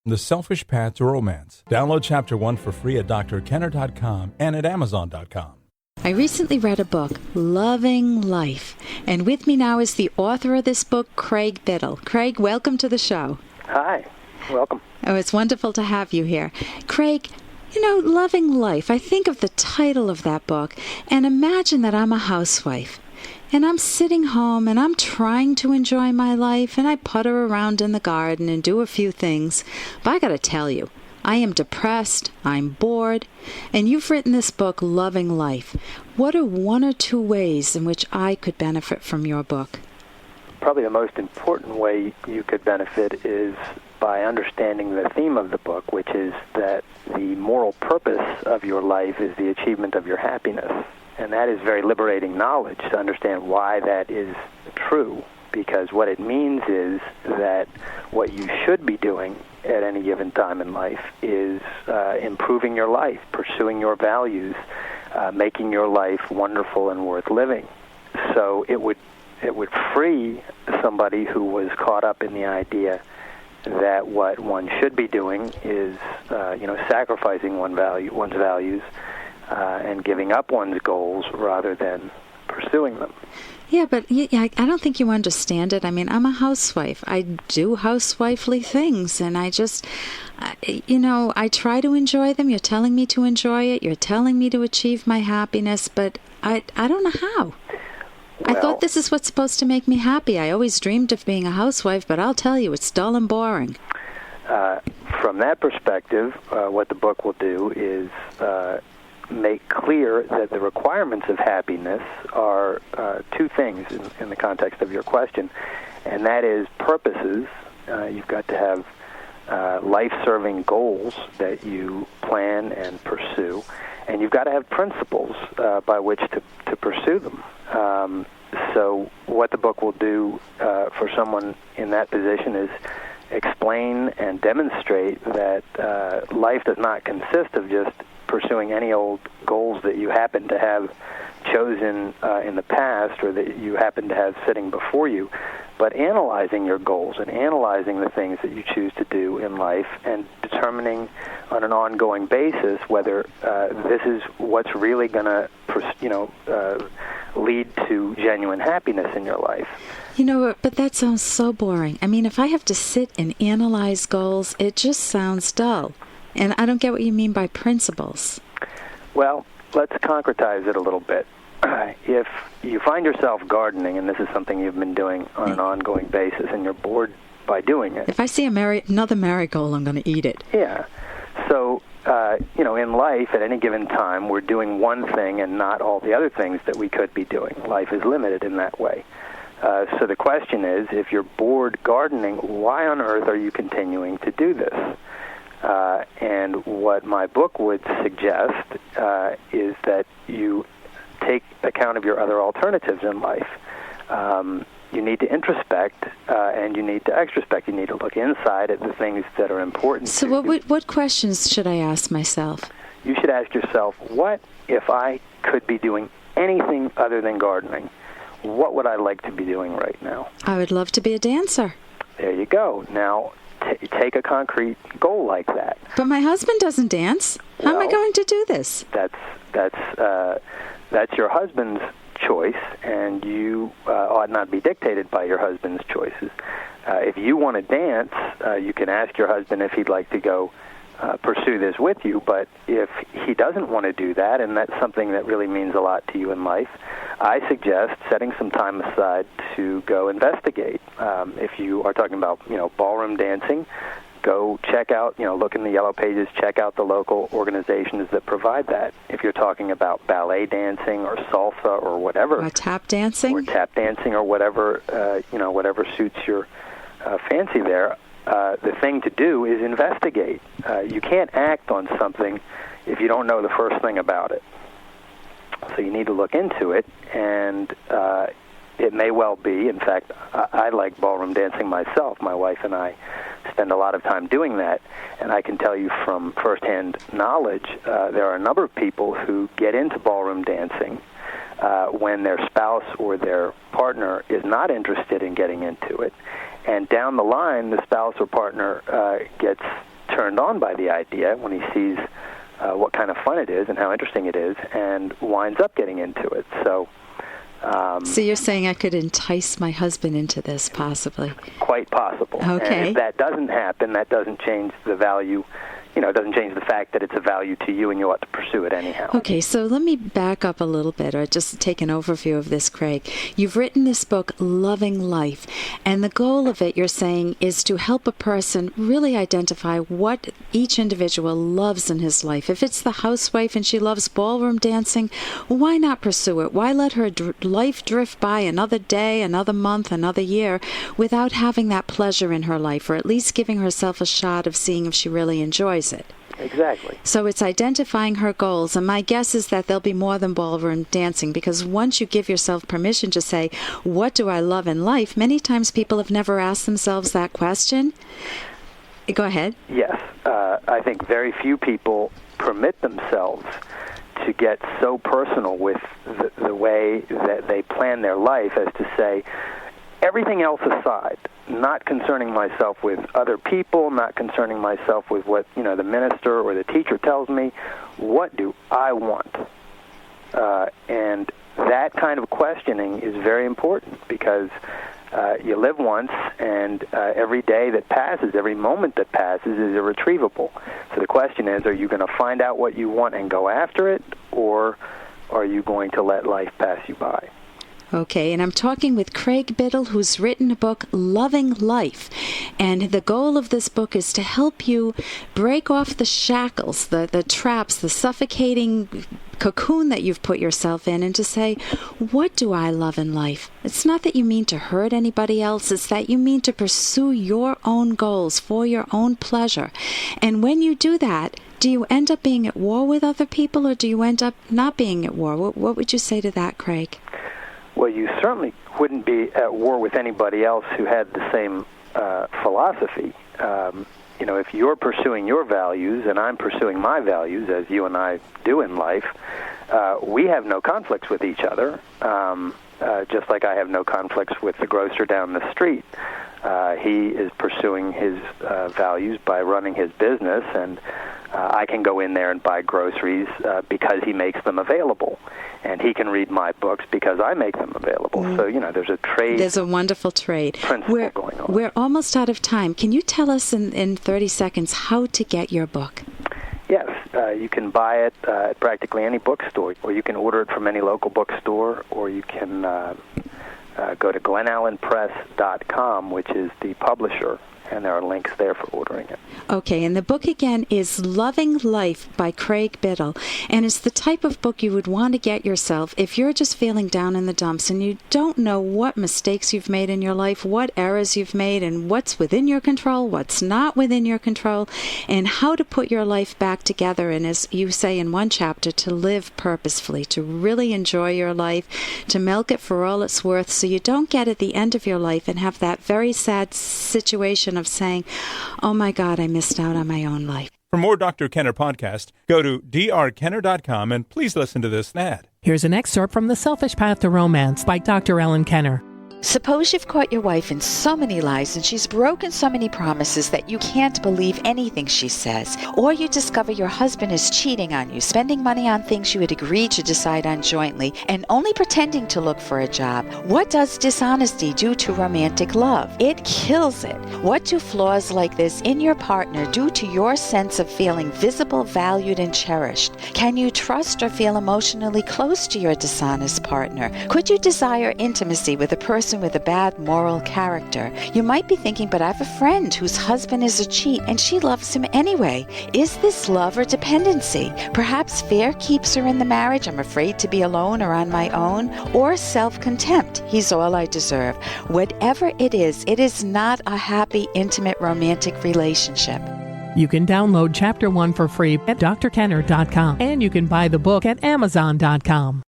The Selfish Path to Romance. Download Chapter 1 for free at drkenner.com and at amazon.com. I recently read a book, Loving Life, and with me now is the author of this book, Craig Biddle. Craig, welcome to the show. Hi, welcome. Oh, it's wonderful to have you here. Craig, Loving Life, I think of the title of that book, and imagine that I'm a housewife. And I'm sitting home and I'm trying to enjoy my life, and I putter around in the garden and do a few things. But I got to tell you, I am depressed, I'm bored, and you've written this book, Loving Life. What are one or two ways in which I could benefit from your book? Probably the most important way you could benefit is by understanding the theme of the book, which is that the moral purpose of your life is the achievement of your happiness. And that is very liberating knowledge to understand why that is true, because what it means is that what you should be doing at any given time in life is improving your life, pursuing your values, making your life wonderful and worth living. So it would free somebody who was caught up in the idea that what one should be doing is sacrificing one's values and giving up one's goals rather than pursuing them. Yeah, but I don't think you understand it. I mean, I'm a housewife. I do housewifely things, and I just, I try to enjoy them. You're telling me to enjoy it. You're telling me to achieve my happiness, but I don't know how. Well, I thought this is what's supposed to make me happy. I always dreamed of being a housewife, but I'll tell you, it's dull and boring. From that perspective, what the book will do is make clear that the requirements of happiness are two things in the context of your question, and that is purposes. You've got to have life-serving goals that you plan and pursue, and you've got to have principles by which to pursue them. So what the book will do for someone in that position is explain and demonstrate that life does not consist of just pursuing any old goals that you happen to have chosen in the past or that you happen to have sitting before you, but analyzing your goals and analyzing the things that you choose to do in life and determining on an ongoing basis whether this is what's really going to lead to genuine happiness in your life. But that sounds so boring. I mean, if I have to sit and analyze goals, it just sounds dull. And I don't get what you mean by principles. Well, let's concretize it a little bit. If you find yourself gardening, and this is something you've been doing on an ongoing basis, and you're bored by doing it. If I see another marigold, I'm going to eat it. Yeah. So, in life, at any given time, we're doing one thing and not all the other things that we could be doing. Life is limited in that way. So the question is, if you're bored gardening, why on earth are you continuing to do this? And what my book would suggest is that you take account of your other alternatives in life. You need to introspect and you need to extrospect. You need to look inside at the things that are important to you. So what questions should I ask myself? You should ask yourself, what if I could be doing anything other than gardening? What would I like to be doing right now? I would love to be a dancer. There you go. Now, take a concrete goal like that. But my husband doesn't dance. How am I going to do this? That's your husband's choice, and you ought not be dictated by your husband's choices. If you want to dance, you can ask your husband if he'd like to go pursue this with you, but if he doesn't want to do that, and that's something that really means a lot to you in life, I suggest setting some time aside to go investigate. If you are talking about, ballroom dancing, go check out, look in the yellow pages, check out the local organizations that provide that. If you're talking about ballet dancing or salsa or whatever. Or tap dancing? Or whatever, whatever suits your fancy there. The thing to do is investigate. You can't act on something if you don't know the first thing about it. So you need to look into it, and it may well be, in fact, I like ballroom dancing myself. My wife and I spend a lot of time doing that, and I can tell you from firsthand knowledge, there are a number of people who get into ballroom dancing when their spouse or their partner is not interested in getting into it. And down the line, the spouse or partner gets turned on by the idea, when he sees what kind of fun it is and how interesting it is, and winds up getting into it. So you're saying I could entice my husband into this, possibly? Quite possible. Okay. And if that doesn't happen, that doesn't change the value. It doesn't change the fact that it's a value to you and you ought to pursue it anyhow. Okay, so let me back up a little bit, or just take an overview of this, Craig. You've written this book, Loving Life, and the goal of it, you're saying, is to help a person really identify what each individual loves in his life. If it's the housewife and she loves ballroom dancing, why not pursue it? Why let her life drift by another day, another month, another year, without having that pleasure in her life, or at least giving herself a shot of seeing if she really enjoys it? Exactly. So it's identifying her goals, and my guess is that there'll be more than ballroom dancing, because once you give yourself permission to say, what do I love in life, many times people have never asked themselves that question. Go ahead. Yes. I think very few people permit themselves to get so personal with the way that they plan their life as to say, everything else aside, not concerning myself with other people, not concerning myself with what the minister or the teacher tells me, what do I want? And that kind of questioning is very important, because you live once, and every day that passes, every moment that passes is irretrievable. So the question is, are you going to find out what you want and go after it, or are you going to let life pass you by? Okay, and I'm talking with Craig Biddle, who's written a book, Loving Life. And the goal of this book is to help you break off the shackles, the traps, the suffocating cocoon that you've put yourself in, and to say, what do I love in life? It's not that you mean to hurt anybody else, it's that you mean to pursue your own goals for your own pleasure. And when you do that, do you end up being at war with other people, or do you end up not being at war? What would you say to that, Craig? Well, you certainly wouldn't be at war with anybody else who had the same philosophy. If you're pursuing your values and I'm pursuing my values, as you and I do in life, we have no conflicts with each other, just like I have no conflicts with the grocer down the street. He is pursuing his values by running his business, and I can go in there and buy groceries because he makes them available. And he can read my books because I make them available. So, there's a trade. There's a wonderful trade. Principle going on. We're almost out of time. Can you tell us in 30 seconds how to get your book? Yes. You can buy it at practically any bookstore, or you can order it from any local bookstore, or you can go to glenallenpress.com, which is the publisher, and there are links there for ordering it. Okay, and the book again is Loving Life by Craig Biddle, and it's the type of book you would want to get yourself if you're just feeling down in the dumps and you don't know what mistakes you've made in your life, what errors you've made, and what's within your control, what's not within your control, and how to put your life back together, and as you say in one chapter, to live purposefully, to really enjoy your life, to milk it for all it's worth, so you don't get at the end of your life and have that very sad situation of saying, oh my God, I missed out on my own life. For more Dr. Kenner podcast, go to drkenner.com and please listen to this ad. Here's an excerpt from The Selfish Path to Romance by Dr. Ellen Kenner. Suppose you've caught your wife in so many lies and she's broken so many promises that you can't believe anything she says. Or you discover your husband is cheating on you, spending money on things you had agreed to decide on jointly, and only pretending to look for a job. What does dishonesty do to romantic love? It kills it. What do flaws like this in your partner do to your sense of feeling visible, valued, and cherished? Can you trust or feel emotionally close to your dishonest partner? Could you desire intimacy with a person with a bad moral character? You might be thinking, but I have a friend whose husband is a cheat and she loves him anyway. Is this love or dependency? Perhaps fear keeps her in the marriage. I'm afraid to be alone or on my own. Or self-contempt. He's all I deserve. Whatever it is not a happy, intimate, romantic relationship. You can download Chapter 1 for free at drkenner.com, and you can buy the book at amazon.com.